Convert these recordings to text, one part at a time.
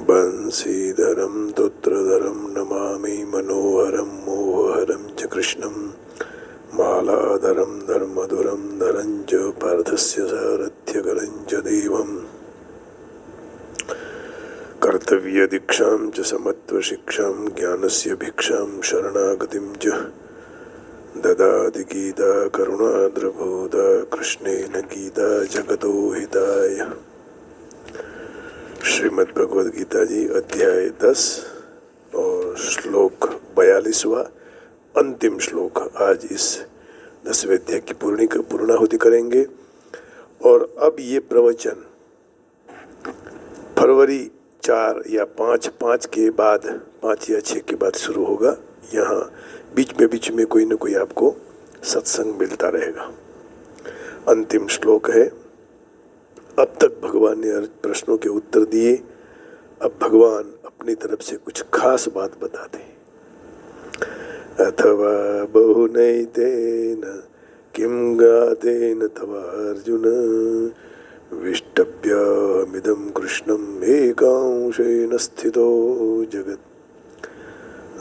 बंशीधरं तुत्रधरं नमामि मनोहरं मोहहरं च कृष्णं मालाधरं धर्मधुरं धरं च पार्थस्य सारथ्यकरं च देवं कर्तव्यदीक्षां च समत्वशिक्षां ज्ञानस्य भिक्षां शरणागतिं च ददाति गीता करुणाद्रभूता कृष्णेन गीता जगतो हिताय। श्रीमद् भगवद गीता जी अध्याय 10 और श्लोक 42वां अंतिम श्लोक। आज इस 10वें अध्याय की पूर्णाहुति करेंगे और अब ये प्रवचन फरवरी 4 या 5 के बाद 5 या 6 के बाद शुरू होगा। यहाँ बीच में कोई न कोई आपको सत्संग मिलता रहेगा। अंतिम श्लोक है। अब तक भगवान ने प्रश्नों के उत्तर दिए, अब भगवान अपनी तरफ से कुछ खास बात बताते। अथवा बहुनैतेन किं गातेन तवा अर्जुन विष्टभ्यमिदं कृष्णम् एकांशेन स्थितो जगत्।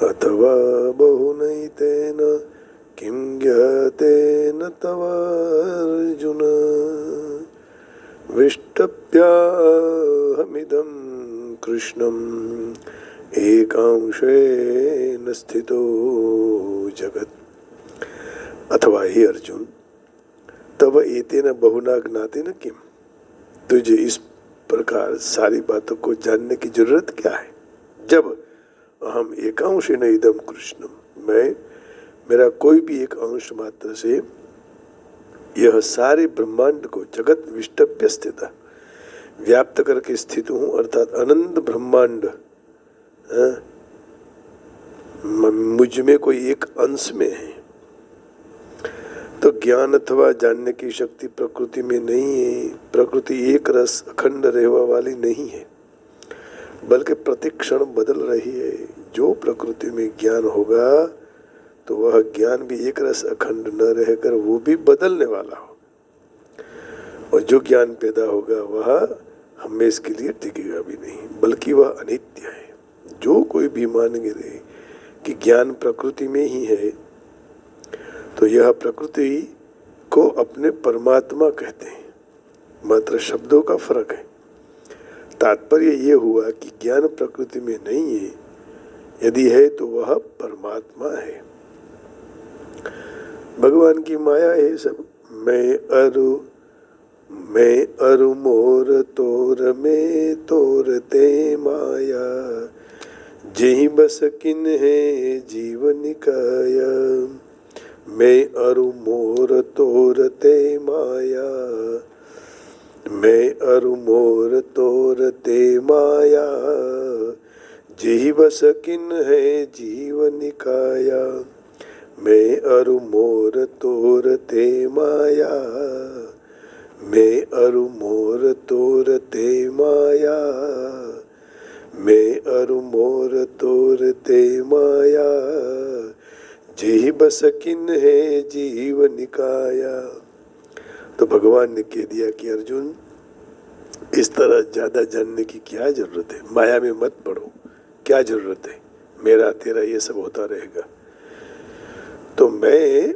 अथवा बहुनैतेन किं ज्ञातेन तवा अर्जुन विष्टभ्यमिदं कृष्णम् एकांशेन स्थितो जगत्। अथवा हे अर्जुन, तब एतेन बहुना ज्ञातेन किम, तुझे इस प्रकार सारी बातों को जानने की जरूरत क्या है। जब अहम एकांशेन इदं कृष्णम, मैं मेरा कोई भी एक अंश मात्र से यह सारे ब्रह्मांड को जगत विष्टभ्य स्थित व्याप्त करके स्थित हूँ, अर्थात अनंत ब्रह्मांड मुझ में कोई एक अंश में है। तो ज्ञान अथवा जानने की शक्ति प्रकृति में नहीं है। प्रकृति एक रस अखंड रहवा वाली नहीं है, बल्कि प्रतिक्षण बदल रही है। जो प्रकृति में ज्ञान होगा तो वह ज्ञान भी एक रस अखंड न रहकर वो भी बदलने वाला हो, और जो ज्ञान पैदा होगा वह हमेशा के लिए टिकेगा भी नहीं, बल्कि वह अनित्य है। जो कोई भी मान रहे कि ज्ञान प्रकृति में ही है, तो यह प्रकृति को अपने परमात्मा कहते हैं। मात्र शब्दों का फर्क है। तात्पर्य ये हुआ कि ज्ञान प्रकृति में नहीं है, यदि है तो वह परमात्मा है। भगवान की माया है सब। मैं अरु मोर तोर में तोर ते माया, जेहि बस किन है जीवन काया। मैं अरु मोर तोर ते माया, मैं अरु मोर तोर ते माया, जेहि बस किन है जीवन काया। मैं अरु मोर तोर ते माया, मैं अरु मोर तोर ते माया, मैं अरु मोर तोर ते माया, जेहि बस किन है जीवन काया। तो भगवान ने कह दिया कि अर्जुन, इस तरह ज्यादा जानने की क्या जरूरत है। माया में मत पड़ो, क्या जरूरत है। मेरा तेरा ये सब होता रहेगा। तो मैं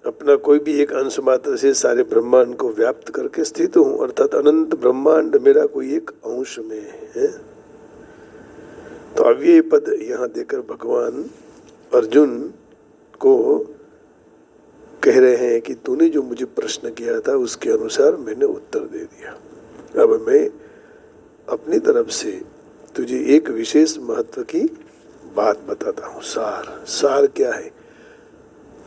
अपना कोई भी एक अंश मात्र से सारे ब्रह्मांड को व्याप्त करके स्थित हूँ, अर्थात अनंत ब्रह्मांड मेरा कोई एक अंश में है। तो अव्यय पद यहाँ देकर भगवान अर्जुन को कह रहे हैं कि तूने जो मुझे प्रश्न किया था उसके अनुसार मैंने उत्तर दे दिया। अब मैं अपनी तरफ से तुझे एक विशेष महत्व की बात बताता हूँ। सार क्या है।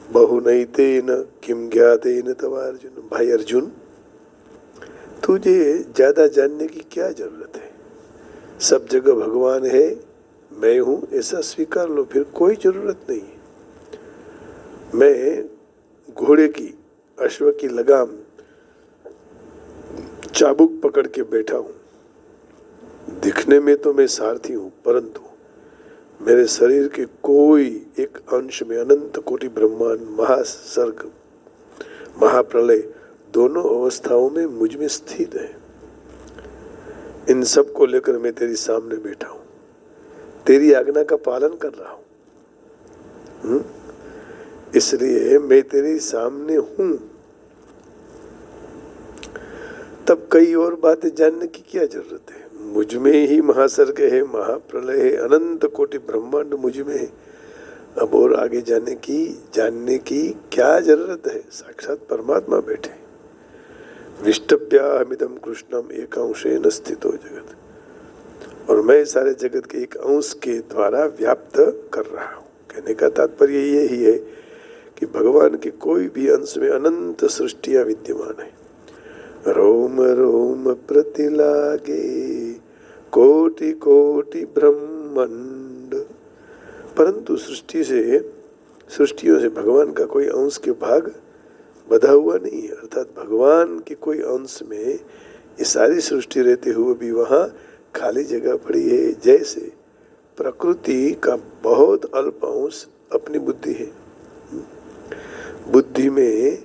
बहुनैतेन किम ज्ञातेन तव अर्जुन। भाई अर्जुन, तुझे ज्यादा जानने की क्या जरूरत है। सब जगह भगवान है, मैं हूं, ऐसा स्वीकार लो, फिर कोई जरूरत नहीं है। मैं घोड़े की, अश्व की लगाम चाबुक पकड़ के बैठा हूं। दिखने में तो मैं सारथी हूं, परंतु मेरे शरीर के कोई एक अंश में अनंत कोटि ब्रह्मांड, महासर्ग, महाप्रलय दोनों अवस्थाओं में मुझ में स्थित है। इन सब को लेकर मैं तेरी सामने बैठा हूं, तेरी आज्ञा का पालन कर रहा हूं। इसलिए मैं तेरे सामने हूं। तब कई और बातें जानने की क्या जरूरत है? मुझ में ही महासर्ग है, महाप्रलय है, अनंत कोटि ब्रह्मांड मुझ में है। अब और आगे जानने की क्या जरूरत है? साक्षात परमात्मा बैठे। विष्टभ्याहमिदं कृष्णम एकांशेन स्थितो जगत, और मैं सारे जगत के एक अंश के द्वारा व्याप्त कर रहा हूँ। कहने का तात्पर्य यही है कि भगवान के कोई भी अंश में अनंत सृष्टियां विद्यमान है। रोम रोम प्रतिलागे कोटि कोटि ब्रह्मांड, परंतु सृष्टियों से भगवान का कोई अंश के भाग बधा हुआ नहीं है। अर्थात भगवान के कोई अंश में ये सारी सृष्टि रहते हुए भी वहाँ खाली जगह पड़ी है। जैसे प्रकृति का बहुत अल्प अंश अपनी बुद्धि है। बुद्धि में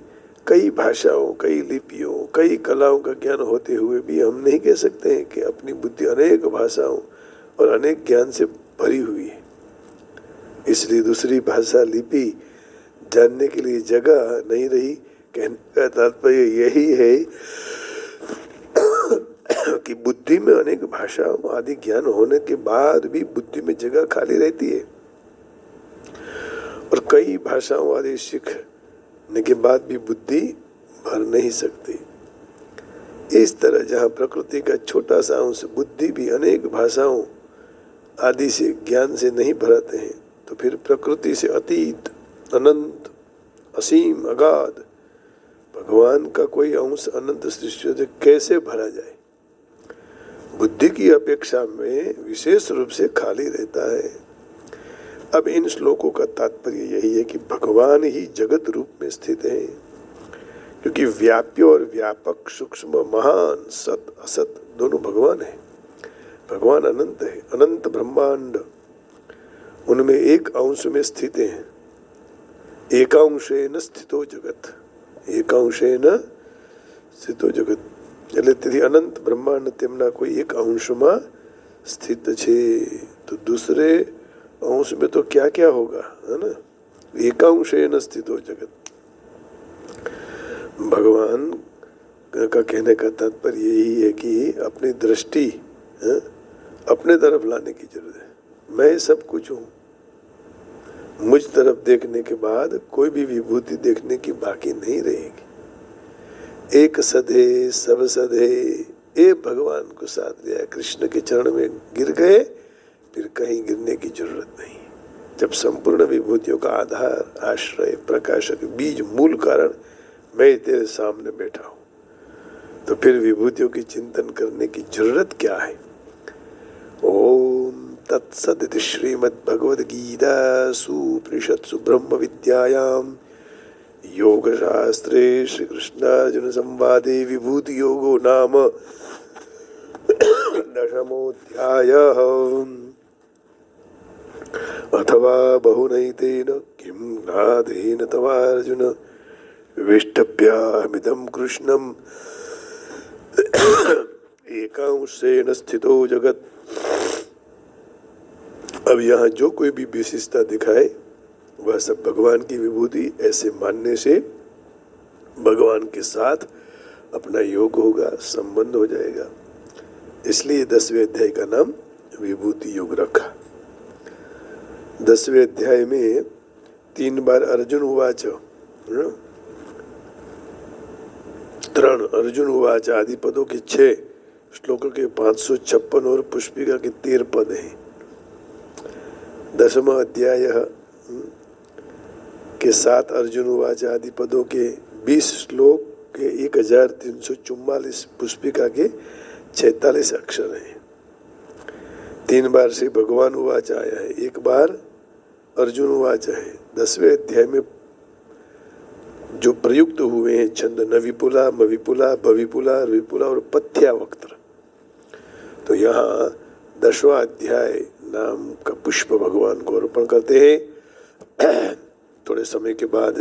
कई भाषाओं, कई लिपियों, कई कलाओं का ज्ञान होते हुए भी हम नहीं कह सकते हैं कि अपनी बुद्धि अनेक भाषाओं और अनेक ज्ञान से भरी हुई है। इसलिए दूसरी भाषा, लिपि जानने के लिए जगह नहीं रही। कहने का तात्पर्य यही है कि बुद्धि में अनेक भाषाओं आदि ज्ञान होने के बाद भी बुद्धि में जगह खाली रहती है, और कई भाषाओं आदि सीखने के बाद भी बुद्धि भर नहीं सकती। इस तरह जहाँ प्रकृति का छोटा सा अंश बुद्धि भी अनेक भाषाओं आदि से ज्ञान से नहीं भराते हैं, तो फिर प्रकृति से अतीत, अनंत, असीम, अगाध भगवान का कोई अंश अनंत सृष्टियों से कैसे भरा जाए? बुद्धि की अपेक्षा में विशेष रूप से खाली रहता है। अब इन श्लोकों का तात्पर्य यही है कि भगवान ही जगत रूप में स्थित है, क्योंकि व्याप्य और व्यापक, सूक्ष्म, महान, सत, असत दोनों भगवान है। भगवान अनंत है, अनंत ब्रह्मांड उनमें एक अंश में स्थित है। एकांशेन स्थितो जगत, एकांशेन स्थितो जगत એટલે તેથી અનંત બ્રહ્માંડ તેમના કોઈ એક અંશમાં સ્થિત છે। तो दूसरे अंश में तो क्या क्या होगा, है ना? एकांशेन स्थितो जगत। भगवान का कहने का तात्पर्य यही है कि अपनी दृष्टि अपने तरफ लाने की जरूरत है। मैं सब कुछ हूँ। मुझ तरफ देखने के बाद कोई भी विभूति देखने की बाकी नहीं रहेगी। एक सधे सब सधे, ये भगवान को साथ लिया, कृष्ण के चरण में गिर गए, फिर कहीं गिरने की जरूरत नहीं। जब संपूर्ण विभूतियों का आधार, आश्रय, प्रकाशक, बीज, मूल कारण मैं तेरे सामने बैठा हूँ, तो फिर विभूतियों की चिंतन करने की जरूरत क्या है? ओम तत्सदिति श्रीमद्भगवद्गीतासु उपनिषत्सु ब्रह्म विद्यायां योगशास्त्रे श्रीकृष्णार्जुन संवादे विभूति योगो नाम 10मोऽध्यायः। अथवा बहुनैतेन किं नादेन तवार्जुन विष्टभ्यामिदं कृष्णम् एकांशेन स्थितो जगत। अब यहाँ जो कोई भी विशिष्टता दिखाए वह सब भगवान की विभूति, ऐसे मानने से भगवान के साथ अपना योग होगा, संबंध हो जाएगा। इसलिए 10वें अध्याय का नाम विभूति योग रखा। 10वें अध्याय में 3 बार अर्जुन उवाच, अर्जुन उवाच आदि पदों के 6 श्लोकों के 556 और पुष्पिका के 13 पद हैं। 10वां अध्याय के 7 अर्जुन उवाच आदि पदों के 20 श्लोक के 1344, पुष्पिका के 46 अक्षर हैं। 3 बार से भगवान उवाच आया है, 1 बार अर्जुन उवाच है। 10वें अध्याय में जो प्रयुक्त हुए हैं छंद न विपुला, म विपुला, भविपुला, विपुला और पथ्यावक्त्र, तो यहाँ 10वां अध्याय नाम का पुष्प भगवान को अर्पण करते हैं। थोड़े समय के बाद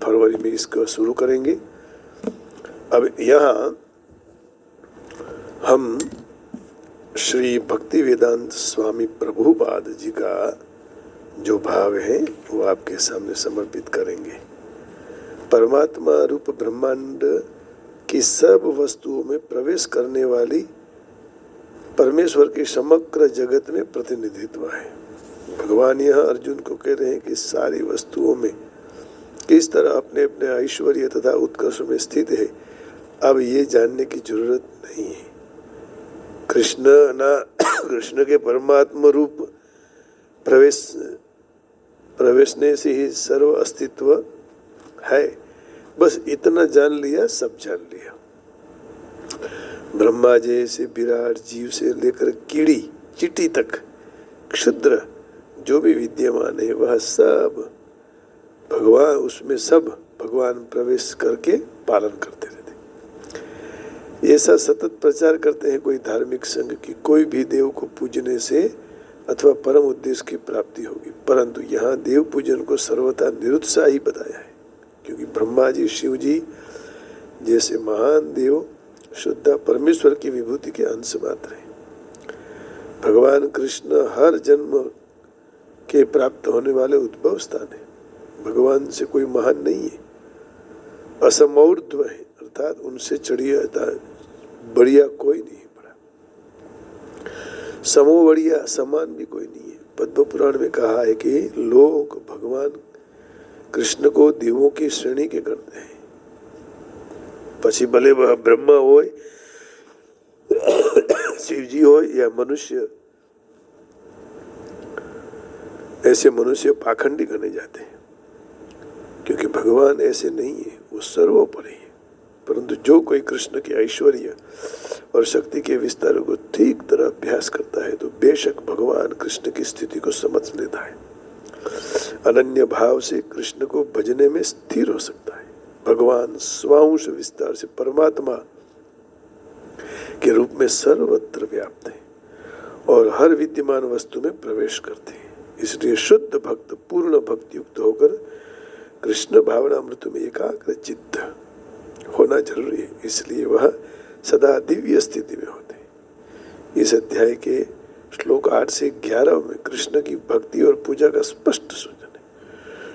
फरवरी में इसको शुरू करेंगे। अब यहाँ हम श्री भक्ति वेदांत स्वामी प्रभुपाद जी का जो भाव है वो आपके सामने समर्पित करेंगे। परमात्मा रूप ब्रह्मांड की सब वस्तुओं में प्रवेश करने वाली परमेश्वर के समग्र जगत में प्रतिनिधित्व है। भगवान यहाँ अर्जुन को कह रहे हैं कि सारी वस्तुओं में किस तरह अपने अपने ऐश्वर्य तथा उत्कर्ष में स्थित है, अब ये जानने की जरूरत नहीं है। कृष्ण के परमात्मा रूप प्रवेशने से ही सर्व अस्तित्व है। बस इतना जान लिया, सब जान लिया। ब्रह्मा जैसे विराट जीव से लेकर कीड़ी चींटी तक क्षुद्र जो भी विद्यमान है वह सब भगवान, उसमें सब भगवान प्रवेश करके पालन करते रहते। ऐसा सतत प्रचार करते हैं कोई धार्मिक संघ की कोई भी देव को पूजने से अथवा परम उद्देश्य की प्राप्ति होगी, परंतु यहाँ देव पूजन को सर्वथा निरुत्साही बताया है, क्योंकि ब्रह्मा जी, शिव जी जैसे महान देव शुद्ध परमेश्वर की विभूति के अंश मात्र है। भगवान कृष्ण हर जन्म के प्राप्त होने वाले उद्भव स्थान है। भगवान से कोई महान नहीं है, असमौर्ध्व है, अर्थात उनसे चढ़िया बढ़िया कोई नहीं पड़ा, समो बढ़िया समान भी कोई नहीं है। पद्म पुराण में कहा है कि लोग भगवान कृष्ण को देवों की श्रेणी के करते हैं, પછી भले वह ब्रह्मा हो, शिव जी हो या मनुष्य, ऐसे मनुष्य पाखंडी गणे जाते हैं, क्योंकि भगवान ऐसे नहीं है, वो सर्वोपरि है। परंतु जो कोई कृष्ण के ऐश्वर्य और शक्ति के विस्तार को ठीक तरह अभ्यास करता है तो बेशक भगवान कृष्ण की स्थिति को समझ लेता है, अनन्य भाव से कृष्ण को भजने में स्थिर हो सकता है। भगवान स्वांश विस्तार से परमात्मा के रूप में सर्वत्र व्याप्त है और हर विद्यमान वस्तु में प्रवेश करते हैं। इसलिए शुद्ध भक्त पूर्ण भक्ति युक्त होकर कृष्ण भावनामृत में एकाग्र चित्त होना जरूरी है, इसलिए वह सदा दिव्य स्थिति में होते हैं। इस अध्याय के श्लोक 8 से 11 में कृष्ण की भक्ति और पूजा का स्पष्ट सूचन है।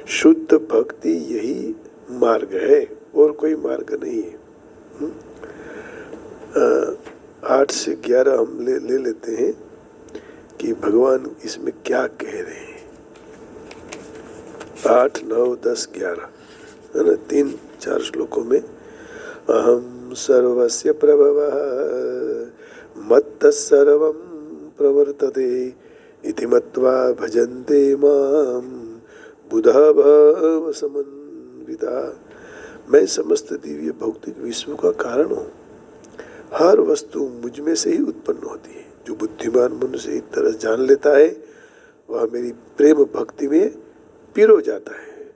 शुद्ध भक्ति यही मार्ग है और कोई मार्ग नहीं है। 8 से 11 हम ले लेते हैं कि भगवान इसमें क्या कह रहे हैं। 8, 9, 10, 11 है ना, 3-4 श्लोकों में अहम सर्वस्य प्रभवः मत्तः सर्वं प्रवर्तते इति मत्वा भजन्ते मां बुधा भव समन्विता। मैं समस्त दिव्य भौतिक विश्व का कारण हूँ, हर वस्तु मुझ में से ही उत्पन्न होती है। जो बुद्धिमान मनुष्य इस तरह जान लेता है वह मेरी प्रेम भक्ति में पिरो जाता है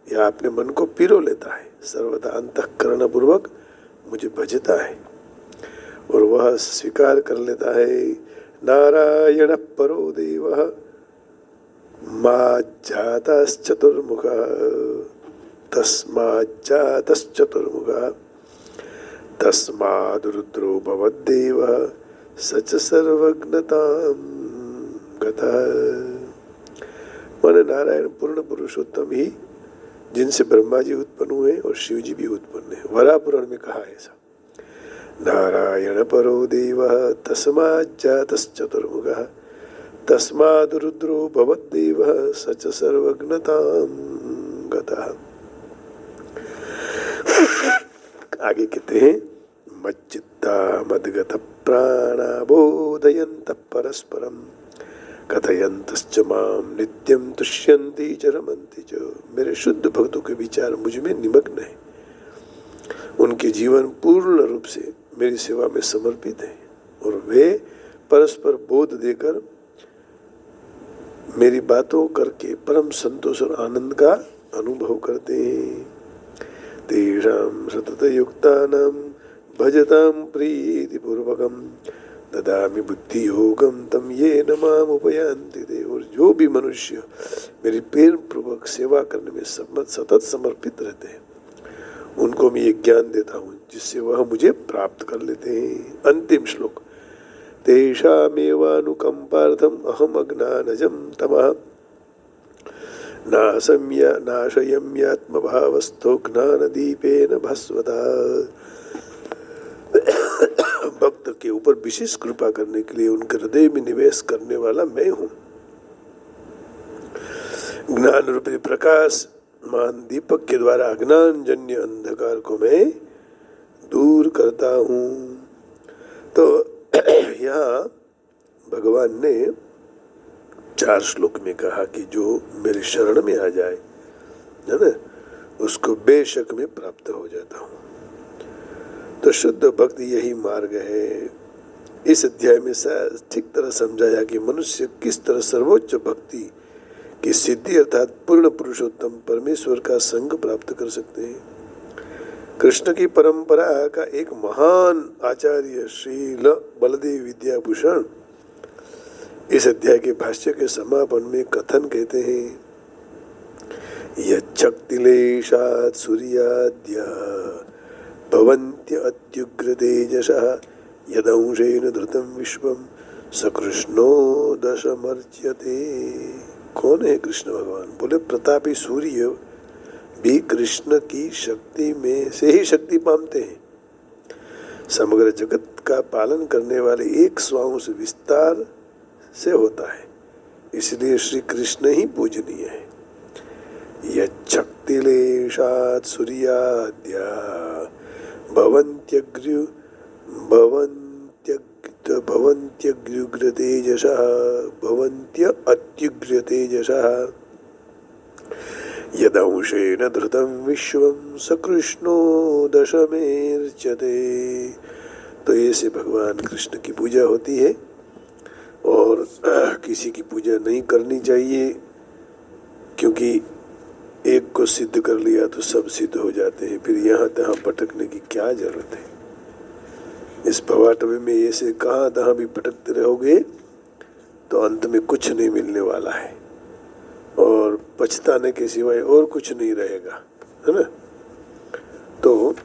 या अपने मन को पिरो लेता है, सर्वदा अंतःकरण पूर्वक मुझे भजता है और वह स्वीकार कर लेता है नारायण परो देवः माज्जातश्चतुर्मुखः तस्माज्जातश्चतुर्मुखः तस्माद्रुद्रो भवद्देवः स च सर्वज्ञतां गतः। माने नारायण पूर्ण पुरुषोत्तम ही जिनसे ब्रह्मा जी उत्पन्न हुए और शिव जी भी उत्पन्न है। वराह पुराण में कहा ऐसा, नारायण परो देवः तस्माज्जातश्चतुर्मुखः तस्माद्रुद्रो भवद्देवः स च सर्वज्ञतां गतः। आगे कहते हैं मच्चित्ता मद्गत प्राणा बोधयन्तः परस्परं कथयन्तश्च मां नित्यं तुष्यन्ति च रमन्ति च। मेरे शुद्ध भक्तों के विचार मुझ में निमग्न है, उनके जीवन पूर्ण रूप से मेरी सेवा में समर्पित है और वे परस्पर बोध देकर मेरी बातों करके परम संतोष और आनंद का अनुभव करते हैं। तेषां सततयुक्तानां भजतां प्रीतिपूर्वकं ददामि बुद्धि योगम तम येन माम उपयान्ति ते। और जो भी मनुष्य मेरी प्रेम पूर्वक सेवा करने में सतत समर्पित रहते हैं, उनको मैं ये ज्ञान देता हूँ जिससे वह मुझे प्राप्त कर लेते हैं। अंतिम श्लोक। तेषामेवानुकंपार्थम अहम अज्ञानजं तमः नाशयम्यात्मभावस्थो ज्ञानदीपेन भस्वता। भक्त के ऊपर विशेष कृपा करने के लिए उनके हृदय में निवेश करने वाला मैं हूँ। ज्ञान रूपी प्रकाश मान दीपक के द्वारा अज्ञान जन्य अंधकार को मैं दूर करता हूँ। तो यहाँ भगवान ने 4 श्लोक में कहा कि जो मेरे शरण में आ जाए, है ना, उसको बेशक में प्राप्त हो जाता हूँ। तो शुद्ध भक्ति यही मार्ग है। इस अध्याय में ठीक तरह समझाया कि मनुष्य किस तरह सर्वोच्च भक्ति की सिद्धि अर्थात पूर्ण पुरुषोत्तम परमेश्वर का संग प्राप्त कर सकते हैं। कृष्ण की परंपरा का एक महान आचार्य श्रील बलदेव विद्याभूषण इस अध्याय के भाष्य के समापन में कथन कहते हैं, यच्छक्तिलेशात् सूर्याद्या भवन्त्य अत्युग्र तेजसः यदंशेन धृतं विश्वं सकृष्णो दशमर्च्यते। कौन है कृष्ण भगवान? बोले प्रतापी सूर्य भी कृष्ण की शक्ति में से ही शक्ति पाते हैं। समग्र जगत का पालन करने वाले एक स्वांश विस्तार से होता है, इसलिए श्री कृष्ण ही पूजनीय है। यच्छक्तिलेशात् सूर्याद्या भवन्त्यग्र्युग्र तेजसः भवन्त्य अत्युग्र तेजसः यदंशेन धृतं विश्वं सकृष्णो दशमेर्च्यते। तो ऐसे भगवान कृष्ण की पूजा होती है और किसी की पूजा नहीं करनी चाहिए, क्योंकि एक को सिद्ध कर लिया तो सब सिद्ध हो जाते हैं। फिर यहाँ तहाँ भटकने की क्या जरूरत है? इस भवाटवे में ऐसे कहाँ तहाँ भी भटकते रहोगे तो अंत में कुछ नहीं मिलने वाला है और पछताने के सिवाय और कुछ नहीं रहेगा, है ना। तो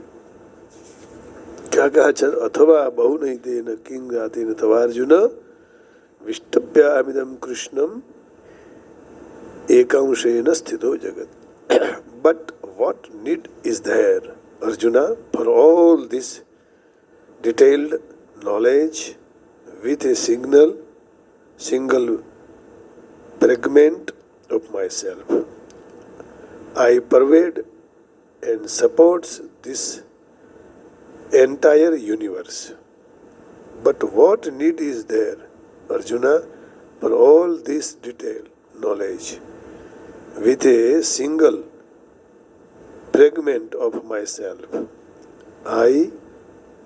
क्या कहा? अथवा बहु नहीं तेन किंग आतेन तवार्जुन विष्टभ्यामिदं कृष्णम एकांशेन स्थितो जगत। But what need is there, Arjuna, for all this detailed knowledge with a single fragment of myself? I pervade and supports this entire universe. But what need is there, Arjuna, for all this detailed knowledge with a single fragment of myself? I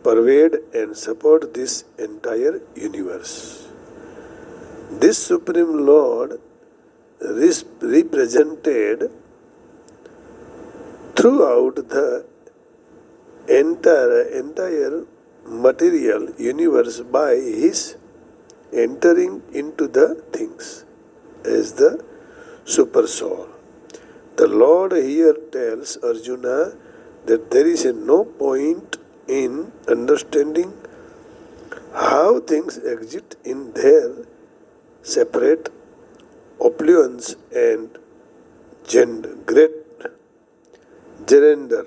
pervade and support this entire universe. This Supreme Lord represented throughout the entire material universe by his entering into the things as the super soul. The Lord here tells Arjuna that there is no point in understanding how things exist in their separate opulence and great grandeur.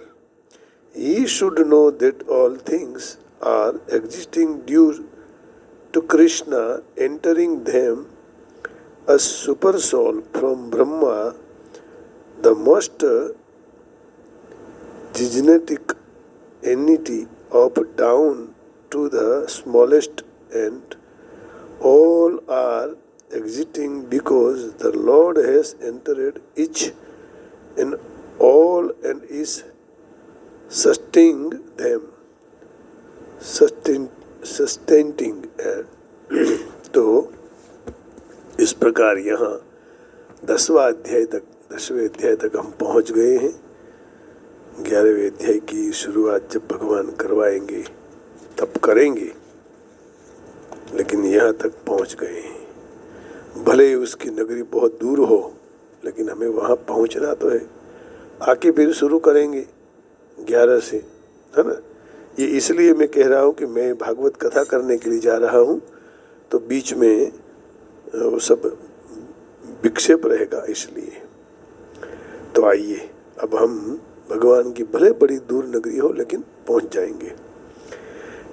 He should know that all things are existing due to Krishna entering them as super soul from Brahma, the most genetic entity, up down to the smallest, and all are existing because the Lord has entered each and all and is sustaining them. सस्टेंटिंग है। तो इस प्रकार यहाँ 10वें अध्याय तक हम पहुंच गए हैं। 11वें अध्याय की शुरुआत जब भगवान करवाएंगे तब करेंगे, लेकिन यहाँ तक पहुंच गए हैं। भले उसकी नगरी बहुत दूर हो, लेकिन हमें वहाँ पहुँचना तो है। आके फिर शुरू करेंगे 11 से, है ना। ये इसलिए मैं कह रहा हूँ कि मैं भागवत कथा करने के लिए जा रहा हूँ, तो बीच में वो सब विक्षेप रहेगा, इसलिए। तो आइए अब हम भगवान की भले बड़ी दूर नगरी हो, लेकिन पहुँच जाएंगे।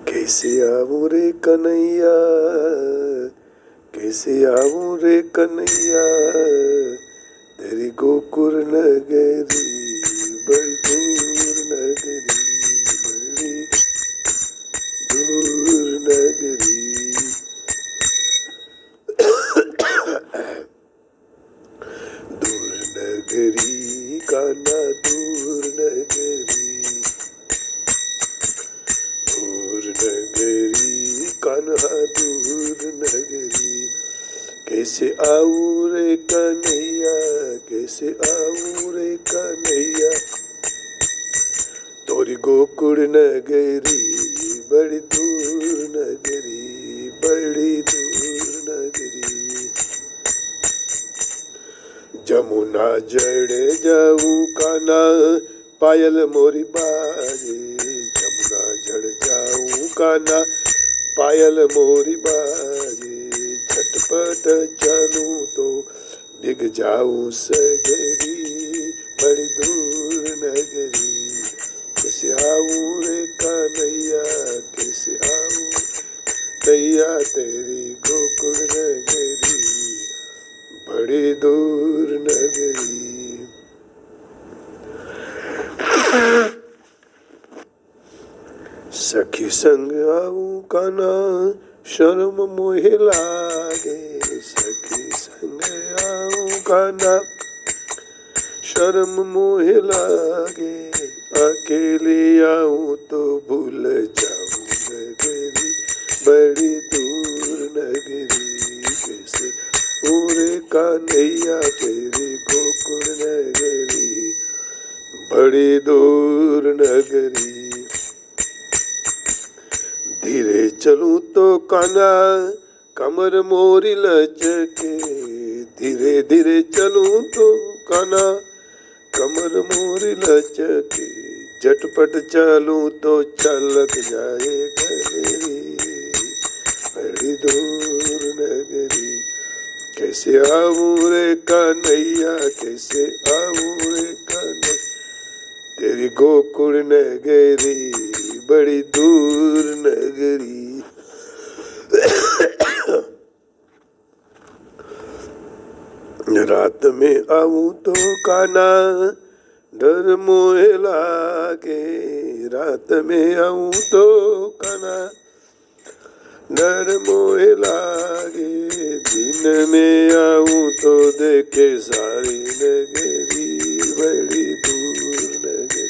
कैसे आऊं रे कन्हैया, कैसे आऊं रे कन्हैया, तेरी गोकुल नगरी बड़ी दूर नगरी, बड़ी दूर नगरी। दूर नगरी कान्हा दूर नगरी, दूर नगरी कान्हा दूर नगरी। कैसे आऊं रे कन्हैया, कैसे आऊं रे कन्हैया, तोरी गोकुल नगरी बड़ी दूर नगरी, बड़ी दूर नगरी। जमुना जड़ जाऊं कान्हा पायल मोरी बाजे, जमुना जड़ जाऊं कान्हा पायल मोरी बाजे। झटपट चलूं तो भीग जाऊं सगरी, बड़ी दूर नगरी। कैसे आऊं रे कन्हैया, कैसे आऊं नैया, तेरी गोकुल नगरी बड़ी दूर नगरी। सखी संग आऊं कान्हा शर्म मोहे लागे, सखी संग आऊं कान्हा शर्म मोहे लागे। अकेले आऊं तो भूल जाऊं नगरी बड़ी दूर नगरी। कैसे पूरे कन्हैया तेरी गोकुल नगरी बड़ी दूर नगरी। धीरे चलूं तो कान्हा कमर मोरी लचके, धीरे धीरे चलूं तो कान्हा कमर मोरी लचके। झटपट चलूं तो छलक जाए गगरी बड़ी दूर नगरी। कैसे आऊं रे कन्हैया, कैसे आऊं रे कन्हैया, तेरी गोकुल नगरी बड़ी दूर नगरी। रात में आऊं तो कान्हा डर मोहे लागे, रात में आऊं तो कान्हा डर मोहे लागे। दिन में आऊं तो देखे सारी नगरी बड़ी दूर नगरी,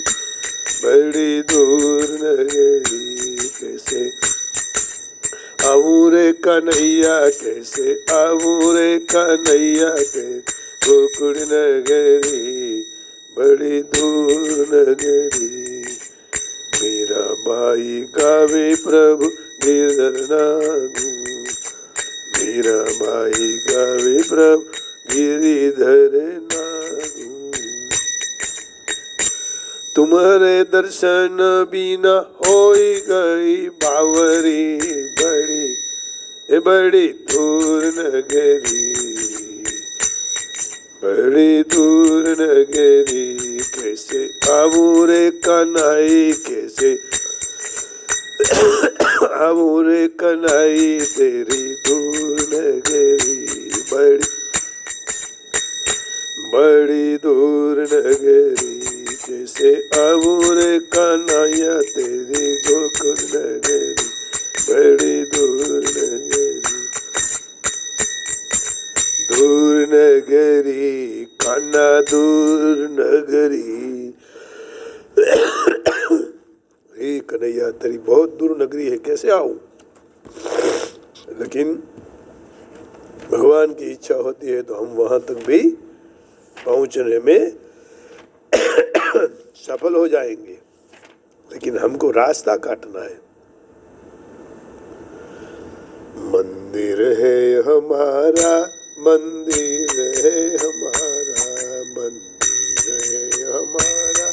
बड़ी दूर नगरी। कैसे आऊं रे कन्हैया, कैसे आऊं रे कन्हैया, के गोकुल नगरी बड़ी दूर नगरी। मेरा भाई गावे प्रभु गिरधर नागू, मेरा भाई गावे प्रभु गिरिधर नागू। तुम्हारे दर्शन बिना होई गई बावरी बड़ी दूर नगरी, बड़ी दूर नगरी। कैसे आऊं रे कन्हई, कैसे आऊं रे कन्हई, तेरी दूर नगरी बड़ी दूर नगरी। कैसे आऊं रे कन्हैया, तेरी गोकुल नगरी बड़ी दूर नगरी, दूर नगरी कान्हा दूर नगरी। हे कन्हैया तेरी बहुत दूर नगरी है, कैसे आऊं। लेकिन भगवान की इच्छा होती है तो हम वहां तक भी पहुंचने में सफल हो जाएंगे, लेकिन हमको रास्ता काटना है। मंदिर है हमारा, मंदिर है हमारा, मंदिर है हमारा,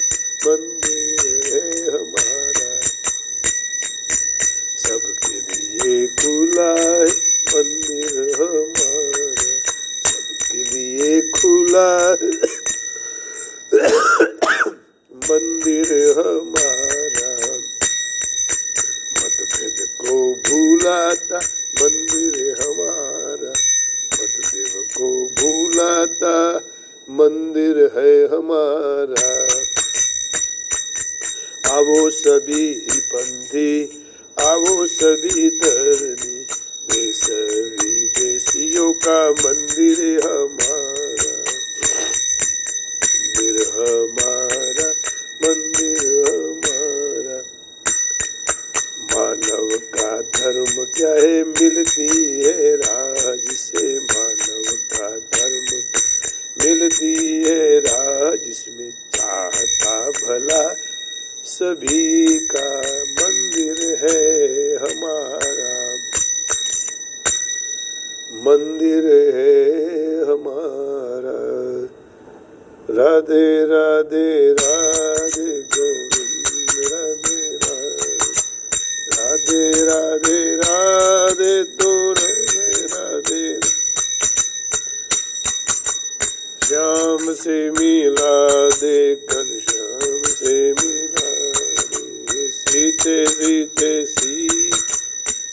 मंदिर है हमारा, सबके लिए खुला है मंदिर हमारा, सबके लिए खुला है मंदिर हमारा, मतभेद को भूलाता मंदिर हमारा, मतदेव को भूलाता मंदिर है हमारा। आवो सभी ही पंथी, आवो सभी धर्मी, देश विदेशियों का मंदिर हमारा, मंदिर हमारा, मंदिर हमारा। मानव का धर्म क्या है, मिलती है राज से, मानव का धर्म मिलती है राज, जिसमें चाहता भला सभी का मंदिर है हमारा, मंदिर है हमारा। राधे राधे राधे गोविंद, राधे राधे राधे राधे तो राधे राधे, श्याम से मिला दे घनश्याम से मिला दे, सीते सीते सी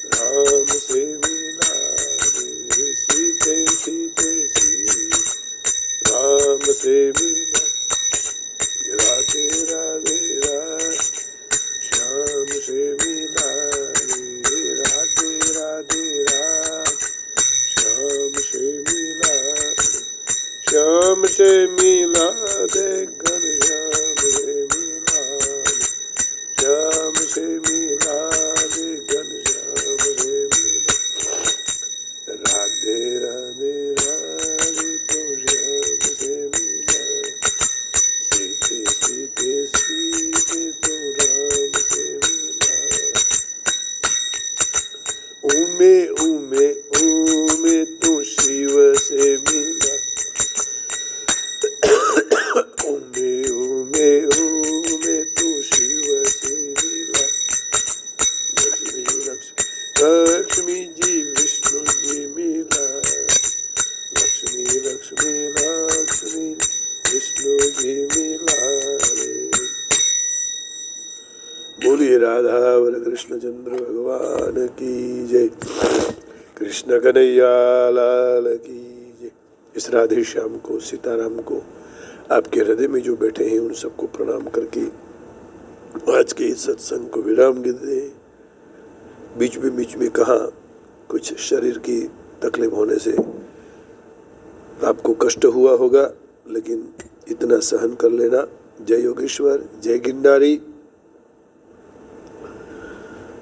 राम से मिला दे, सीते सीते सी राम से मिला, राधे राधे राधे श्याम से मिला रे, राधे राधे राधे श्याम से मिला, श्याम से मिला दे घनश्याम से मिला, श्याम से मिला दे घनश्याम से मिला, राधे राधे राधे तो श्याम से मिला, सीते सीते सीते तो राम से मिला, उमे उमे उमे तो शिव से मिला, उमे उमे उमे तो शिव से मिला, लक्ष्मी लक्ष्मी लक्ष्मी जी विष्णु जी मिला, लक्ष्मी लक्ष्मी लक्ष्मी विष्णु जी मिला रे। बोलिए राधा वर कृष्ण चंद्र भगवान की जय, कृष्ण कन्हैया लाल की जय। इस राधे श्याम को, सीताराम को, आपके हृदय में जो बैठे हैं उन सबको प्रणाम करके आज के इस सत्संग को विराम देते हैं। बीच में कहा कुछ शरीर की तकलीफ होने से आपको कष्ट हुआ होगा, लेकिन इतना सहन कर लेना। जय योगेश्वर, जय गिरनारी,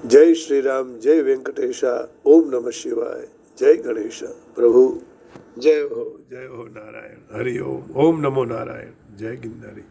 जय श्री राम, जय वेंकटेशा, ओम नमः शिवाय, जय गणेशा। प्रभु जय हो नारायण, हरि ओम, ओम नमो नारायण, जय गिरनारी।